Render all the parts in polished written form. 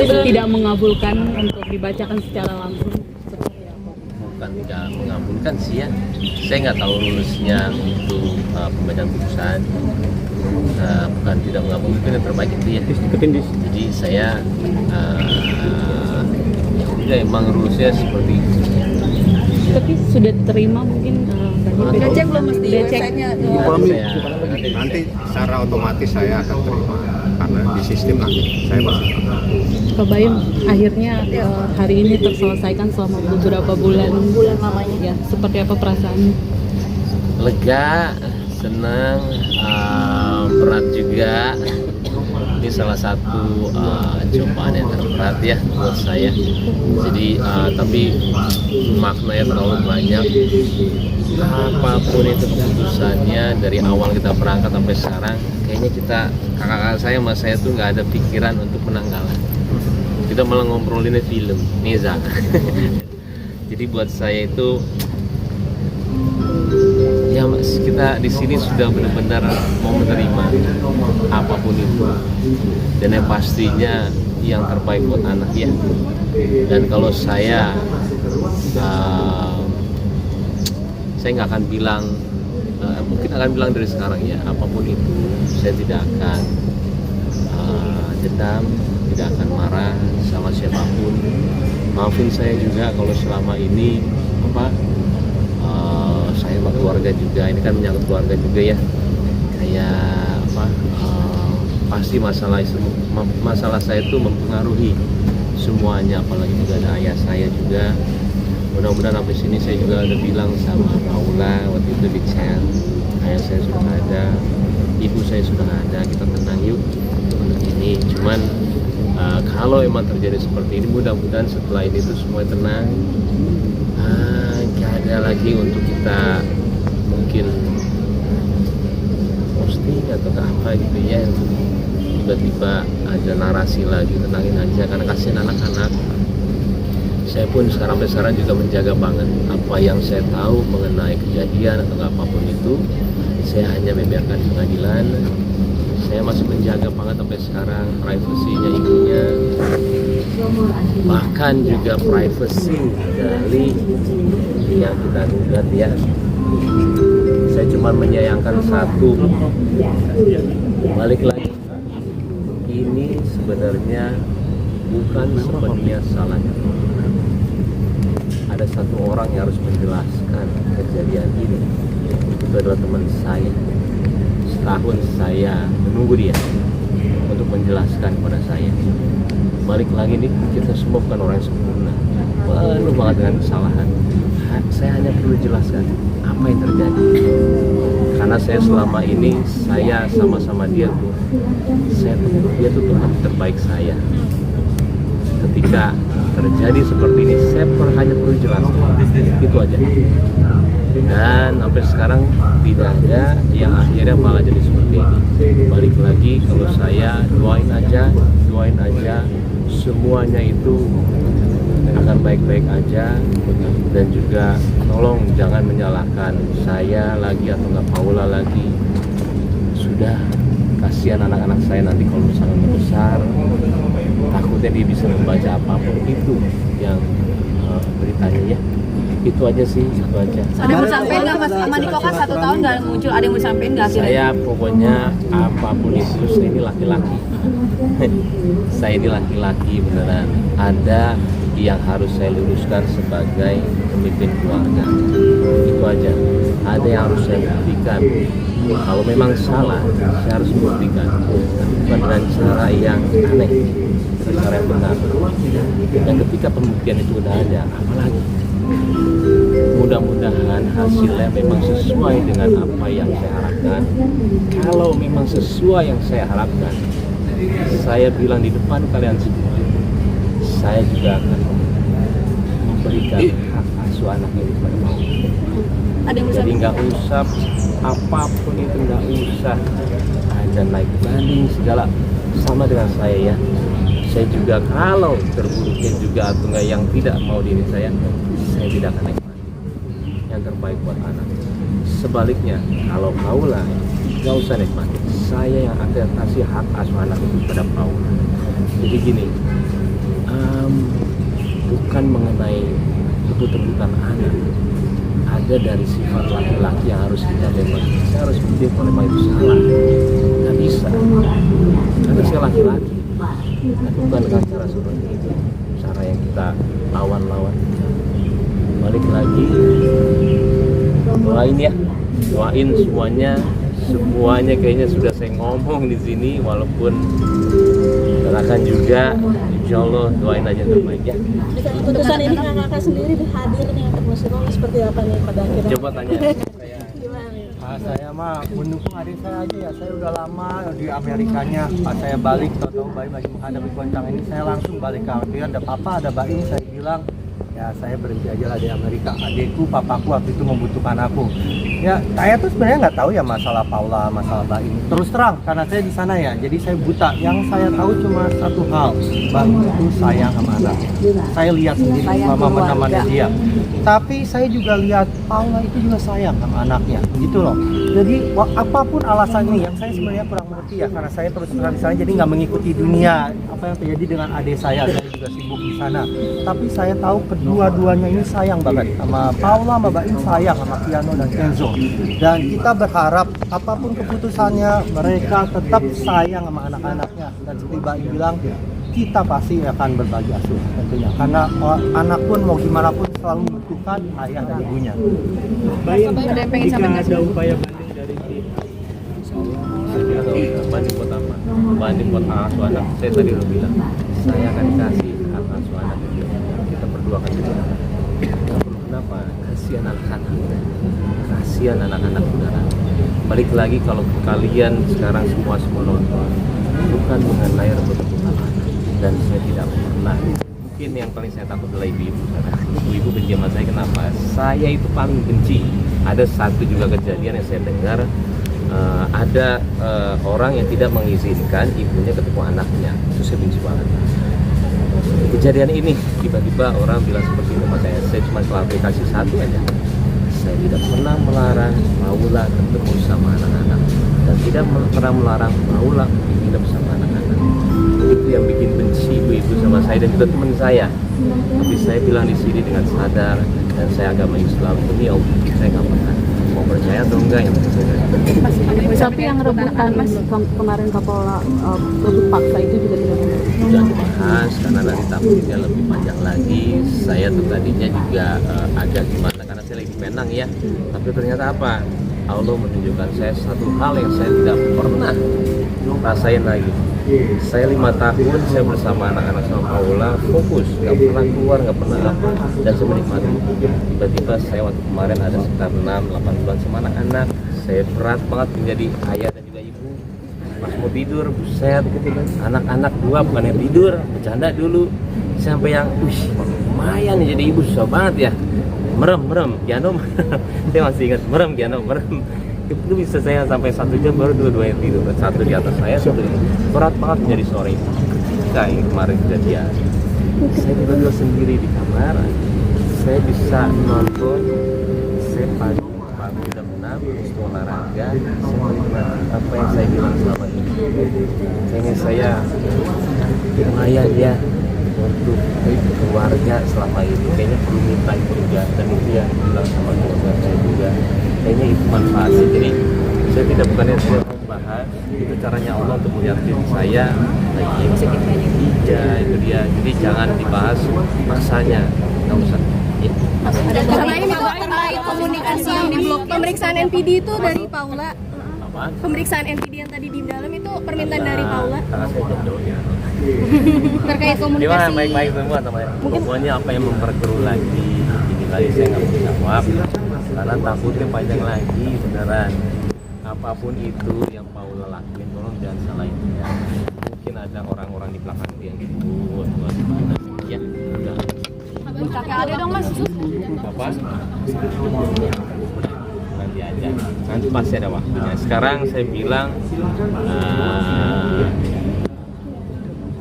itu tidak mengabulkan untuk dibacakan secara langsung. Bukan tidak mengabulkan sih ya, saya nggak tahu rulusnya untuk pembacaan putusan. Bukan tidak mengabulkan, mungkin yang terbaik itu ya. Jadi saya ya udah emang rulusnya seperti itu. Tapi sudah diterima mungkin Udah cek belum mas di Udah cek. websitenya? Nanti secara otomatis saya akan terima karena di sistem nanti saya pasti. Pak Bayum, akhirnya hari ini terselesaikan selama beberapa bulan lamanya. ya, seperti apa perasaannya? Lega, senang, berat juga. Ini salah satu cobaan yang terberat ya buat saya. Jadi tapi maknanya terlalu banyak. Apapun itu keputusannya dari awal kita berangkat sampai sekarang, kayaknya kakak-kakak saya sama saya tuh nggak ada pikiran untuk menanggalan. Kita malah ngobrolinnya film, Neza. Jadi buat saya itu ya mas, kita di sini sudah benar-benar mau menerima apapun itu, dan yang pastinya yang terbaik buat anak ya. Dan kalau saya nggak akan bilang, mungkin akan bilang dari sekarang ya, apapun itu saya tidak akan dendam, tidak akan marah sama siapapun. Maafin saya juga kalau selama ini saya sama keluarga juga, ini kan menyangkut keluarga juga ya, kayak pasti masalah saya itu mempengaruhi semuanya, apalagi juga ada ayah saya juga. Mudah-mudahan sampai sini saya juga udah bilang sama Paula waktu itu di chat, ayah saya sudah ada, ibu saya sudah ada, kita tenang yuk untuk ini. Cuman kalau emang terjadi seperti ini, mudah-mudahan setelah ini tuh semua tenang. Gak ada lagi untuk kita mungkin posting atau apa gitu ya, tiba-tiba ada narasi lagi, tenangin aja karena kasihan anak-anak. Saya pun sampai sekarang juga menjaga banget apa yang saya tahu mengenai kejadian atau apapun itu, saya hanya membiarkan pengadilan. Saya masih menjaga banget sampai sekarang privasinya ibunya, bahkan juga privasi dari yang kita gugat ya. Saya cuma menyayangkan satu, balik lagi, ini sebenarnya bukan sepenuhnya salahnya. Ada satu orang yang harus menjelaskan kejadian ini, itu adalah teman saya. Setahun saya menunggu dia untuk menjelaskan kepada saya. Balik lagi nih, kita semua bukan orang yang sempurna, penuh banget dengan kesalahan. Saya hanya perlu jelaskan apa yang terjadi, karena saya selama ini saya sama-sama dia tuh, dia tuh teman terbaik saya. Ketika terjadi seperti ini, saya hanya perlu jelaskan, itu aja. Dan sampai sekarang tidak ada yang akhirnya malah jadi seperti ini. Balik lagi, kalau saya doain aja semuanya itu akan baik-baik aja. Dan juga tolong jangan menyalahkan saya lagi atau nggak Paula lagi. Sudah, kasihan anak-anak saya nanti kalau misalnya besar, takutnya dia bisa membaca apapun itu yang beritanya ya. Itu aja sih, itu aja. Ada yang mau sampein nggak mas? Maniko kan 1 tahun nggak muncul, ada yang mau sampein nggak akhirnya? Saya pokoknya apapun itu, saya ini laki-laki. Saya ini laki-laki beneran. Ada yang harus saya luruskan sebagai pemimpin keluarga. Itu aja. Ada yang harus saya buktikan. Kalau memang salah, saya harus buktikan. Bukan dengan cara yang aneh, dengan cara yang benar. Dan ketika pembuktian itu udah ada, apalagi? Mudah-mudahan hasilnya memang sesuai dengan apa yang saya harapkan. Kalau memang sesuai yang saya harapkan, saya bilang di depan kalian semua, saya juga akan memberikan hak asuh anak ini kepada mau. Jadi nggak usah apapun itu, nggak usah ada naik banding segala, sama dengan saya ya. Saya juga kalau terburuknya juga atau nggak yang tidak mau diri saya tidak akan naik banding. Yang terbaik buat anak. Sebaliknya, kalau Paula nggak usah naik banding, saya yang akan kasih hak asuh anak itu kepada Paula. Jadi gini, bukan mengenai rebut-rebutan anak. Ada dari sifat laki-laki yang harus kita bebas. Saya harus berpikir kalau itu salah, nggak bisa. Karena saya laki-laki, tapi bukan dengan cara seperti itu, cara yang kita lawan. Balik lagi, doain ya, doain semuanya kayaknya sudah saya ngomong di sini, walaupun doakan juga, insya Allah doain aja yang terbaik ya. Keputusan ini kakak sendiri hadir nih untuk muslimah seperti apa nih pada akhirnya? Coba tanya. Saya mah mendukung adik saya aja ya. Saya udah lama di Amerikanya. Pas saya balik, tahu-tahu Baim lagi menghadapi goncang ini, saya langsung balik ke Amerika. Ada papa, ada Baim, saya bilang ya saya berhenti aja lah di Amerika. Adikku, papaku waktu itu membutuhkan aku. Ya saya tuh sebenarnya nggak tahu ya masalah Paula, masalah Baim. Terus terang karena saya di sana ya, jadi saya buta. Yang saya tahu cuma satu hal, Baim itu sayang sama anaknya. Saya lihat sendiri sama menemani dia. Tapi saya juga lihat Paula itu juga sayang sama anaknya, gitu loh. Jadi apapun alasannya yang saya sebenarnya kurang mengerti ya, karena saya terus terang di sana jadi nggak mengikuti dunia apa yang terjadi dengan adik saya juga sibuk di sana. Tapi saya tahu kedua-duanya ini sayang banget sama Paula, sama Baim, sayang sama Kiano dan Kenzo. Dan kita berharap apapun keputusannya mereka tetap sayang sama anak-anaknya. Dan seperti Baim bilang, kita pasti akan berbagi asuh tentunya. Karena anak pun mau gimana pun selalu membutuhkan ayah dan ibunya. Ada yang pengen Jika sampaikan? ada upaya banding dari tim, Saya kira nggak usah banding buat apa? Banding buat hak asuh anak. Saya tadi udah bilang, saya akan kasih hak asuh anak ke dia. Kita berdua akan jadi anak. Kenapa? Kasihan anak-anak. Kasihan anak-anak saudara. Balik lagi kalau kalian sekarang semua nonton, bukan mengenai rebut-rebutan anak. Dan saya tidak pernah. Mungkin yang paling saya takut adalah ibu-ibu. Ibu-ibu benci sama saya, kenapa? Saya itu paling benci. Ada satu juga kejadian yang saya dengar, ada orang yang tidak mengizinkan ibunya ketemu anaknya. Itu saya benci banget. Kejadian ini tiba-tiba orang bilang seperti itu sama saya cuma klarifikasi satu aja. Saya tidak pernah melarang Paula ketemu sama anak-anak dan tidak pernah melarang Paula hidup sama anak-anak. Itu yang bikin benci ibu-ibu sama saya dan juga teman saya. Tapi saya bilang di sini dengan sadar dan saya agama Islam, demi Allah saya nggak pernah. Mau percaya atau enggak yang saya. Tapi yang rebutan kemarin Kapolda rebut paksa itu juga tidak benar. Sudah dibahas karena nanti takutnya lebih panjang lagi. Saya tuh tadinya juga agak gimana karena saya lagi menang ya. Tapi ternyata apa? Allah menunjukkan saya satu hal yang saya tidak pernah rasain lagi. Saya 5 tahun saya bersama anak-anak sama Paula fokus, nggak pernah keluar, nggak pernah apa, dan saya menikmati. Tiba-tiba saya waktu kemarin ada sekitar 6-8 bulan sama anak-anak. Saya berat banget menjadi ayah dan juga ibu. Pas mau tidur, buset gitu kan. Anak-anak gua bukan yang tidur, bercanda dulu. Sampai yang, lumayan nih jadi ibu susah banget ya. Merem, Kiano. Saya masih ingat Kiano, merem. Itu bisa saya sampai 1 jam baru dua-duanya tidur. Satu di atas saya, satu di berat banget menjadi seorang ibu. Ketika yang kemarin kejadian, saya tiba-tiba sendiri di kamar. Saya bisa nonton. Saya pagi jam 6 terus olahraga. Saya menikmati apa yang saya bilang selama ini. Kayaknya saya lumayan ya untuk keluarga selama ini. Kayaknya perlu minta itu juga, dan itu yang bilang sama keluarga saya juga. Kayaknya itu manfaat. Jadi saya tidak bukannya saya membahas, itu caranya Allah untuk melihat diri saya lagi iya itu dia. Jadi jangan dibahas maksanya, nggak usah ya. Sama ini Pak, terkait komunikasi yang di blok pemeriksaan NPD itu dari Paula. Apaan? Pemeriksaan NPD yang tadi di dalam itu permintaan dari Paula. Karena saya jodoh ya. Terkait Gimana komunikasi. baik-baik semua teman. Pokoknya apa yang memperkeruh lagi, ini lagi saya nggak mau jawab karena takutnya panjang lagi, beneran. Apapun itu yang Paula lakuin, tolong jangan salahin dia. Mungkin ada orang-orang di belakang dia yang gitu, gimana? Ya, udah. Kakak ada dong Mas. Apa? Nanti aja. Nanti pasti ada waktunya. Sekarang saya bilang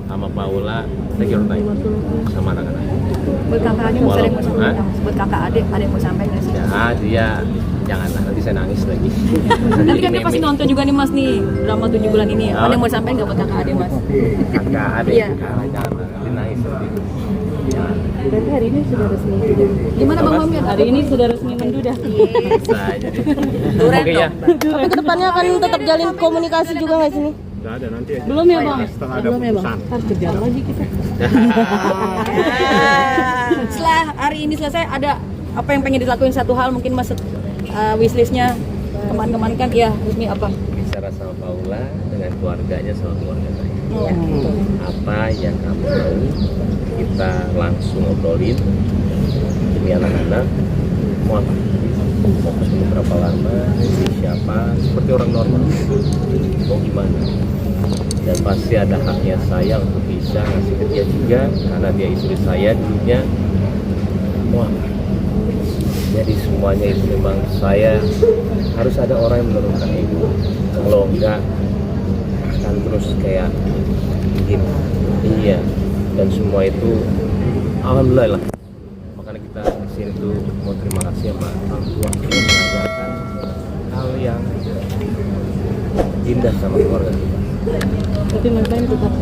sama Paula, saya kira sama anak-anak. Buat kakak adik mau saling buat kakak adik ada yang mau sampaikan nggak sih? Ya, dia janganlah nanti saya nangis lagi. Nanti kan dia pasti nonton juga nih Mas nih drama 7 bulan ini. Ada yang mau sampaikan nggak buat kakak adik Mas? Kakak adik, Iya. jangan nanti nangis nanti. Berarti hari ini sudah resmi menduda. Gimana Bang Mamir? Hari ini sudah resmi menduda. Bisa aja deh. Duren Oke ya. Tapi kedepannya akan tetap jalin komunikasi juga nggak sini? Nggak ada nanti aja. Belum ya Bang? Setelah ada Belum ya Bang? putusan. Harus kejar lagi kita. Setelah hari ini selesai, ada apa yang pengen dilakuin satu hal mungkin Mas wishlistnya kemarin-kemarin kan ya resmi apa? Bicara sama Paula dengan keluarganya sama keluarga saya. Apa yang kamu mau kita langsung obrolin demi anak-anak. Mau apa? Fokus untuk berapa lama, siapa, seperti orang normal. Mau gimana? Dan pasti ada haknya saya untuk bisa ngasih ke dia juga, karena dia istri saya dulunya. Mau apa? Jadi semuanya itu memang saya harus ada orang yang menurunkan ego. Kalau enggak akan terus kayak begini. Iya. Dan semua itu alhamdulillah lah. Makanya kita kesini tuh mau terima kasih sama orang tua yang mengajarkan hal yang indah sama keluarga kita. Tapi Mas Baim tetap